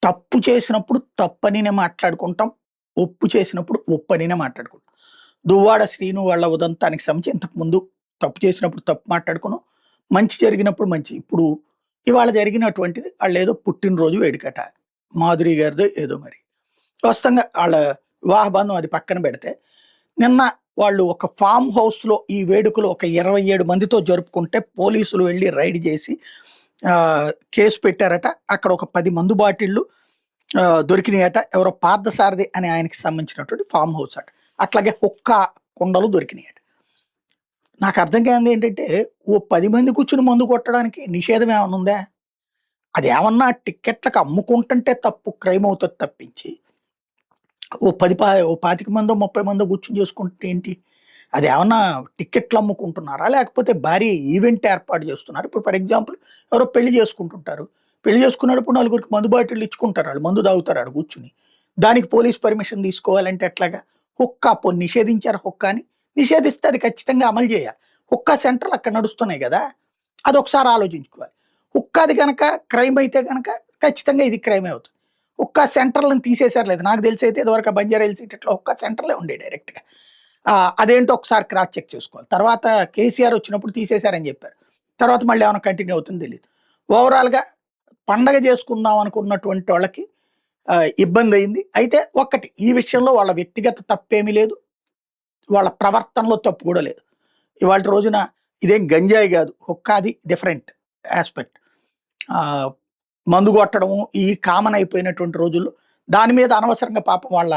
తప్పు చేసినప్పుడు తప్పనినే మాట్లాడుకుంటాం. ఒప్పు చేసినప్పుడు ఒప్పనినే మాట్లాడుకుంటాం. దువ్వాడ శ్రీను వాళ్ళ ఉదంతానికి సంబంధించి ఇంతకుముందు తప్పు చేసినప్పుడు తప్పు మాట్లాడుకున్నాం. మంచి జరిగినప్పుడు మంచి. ఇప్పుడు ఇవాళ జరిగినటువంటిది ఆళ్ళేదో పుట్టినరోజు వేడుకట. మాధురి గారిదో ఏదో మరి. వాస్తవంగా ఆళ్ళ వివాహ బంధం అది పక్కన పెడితే, నిన్న వాళ్ళు ఒక ఫార్మ్ హౌస్‌లో ఈ వేడుకలు ఒక 27 మందితో జరుపుకుంటే పోలీసులు వెళ్లి రైడ్ చేసి కేసు పెట్టారట. అక్కడ ఒక 10 మందు బాటిళ్ళు దొరికినాయట. ఎవరో పార్థసారథి అనే ఆయనకి సంబంధించినటువంటి ఫార్మ్ హౌస్ అట. అట్లాగే హుక్కా కుండలు దొరికినాయట. నాకు అర్థం కానిది ఏంటంటే, ఓ 10 మంది కూర్చొని మందు కొట్టడానికి నిషేధం ఏమన్నా ఉందా? అదేమన్నా టిక్కెట్లకు అమ్ముకుంటుంటే తప్పు క్రైమ్ అవుతది తప్పించి, ఓ 25 మందో, 30 మందో కూర్చొని చేసుకుంటే ఏంటి? అదేమన్నా టిక్కెట్లు అమ్ముకుంటున్నారా? లేకపోతే భారీ ఈవెంట్ ఏర్పాటు చేస్తున్నారా? ఇప్పుడు ఫర్ ఎగ్జాంపుల్ ఎవరో పెళ్లి చేసుకుంటుంటారు. పెళ్లి చేసుకునేటప్పుడు నలుగురికి మందు బాటిల్లు ఇచ్చుకుంటారు ఆళ్ళు. మందు తాగుతారు ఆడ కూర్చొని. దానికి పోలీస్ పర్మిషన్ తీసుకోవాలంటే ఎట్లాగా? హుక్కా పోనీ నిషేధించారా హుక్కాని? నిషేధిస్తే అది ఖచ్చితంగా అమలు చేయాలి. హుక్కా సెంటర్‌లు అక్కడ నడుస్తున్నాయి గదా! అదొకసారి ఆలోచించుకోవాలి. హుక్కాది గనక క్రైమ్ అయితే గనక ఖచ్చితంగా ఇది క్రైమే అవుతుంది. హుక్కా సెంటర్‌లను తీసేసారు లేదు. నాకు తెలిసైతే ఇదివరకు ఆ బంజారా హిల్స్ ఇట్లా హుక్కా సెంటర్‌లే ఉండేయి డైరెక్ట్‌గా. అదేంటో ఒకసారి క్రాస్ చెక్ చేసుకోవాలి. తర్వాత కేసీఆర్ వచ్చినప్పుడు తీసేశారని చెప్పారు. తర్వాత మళ్ళీ ఏమైనా కంటిన్యూ అవుతుందో తెలీదు. ఓవరాల్‌గా పండగ చేసుకుందాం అనుకున్నటువంటి వాళ్ళకి ఇబ్బందయింది. అయితే ఒక్కటి ఈ విషయంలో వాళ్ళ వ్యక్తిగత తప్పేమీ లేదు. వాళ్ళ ప్రవర్తనలో తప్పు గూడా లేదు. ఇవాల్టి రోజున ఇదేం గంజాయి గాదు. హుక్కాది డిఫరెంట్ యాస్పెక్ట్. ఆహ్, మందు గొట్టడము ఈ కామన్ అయిపోయినటువంటి రోజుల్లో దాని మీద అనవసరంగా పాపం వాళ్ళ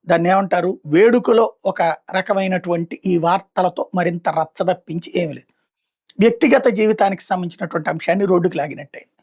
దాన్నేమంటారు వేడుకలో ఒక రకమైనటువంటి ఈ వార్తలతో మరింత రచ్చ తప్పించి ఏమి లేదు. వ్యక్తిగత జీవితానికి సంబంధించినటువంటి అంశాన్ని రోడ్డుకి లాగినట్టయింది.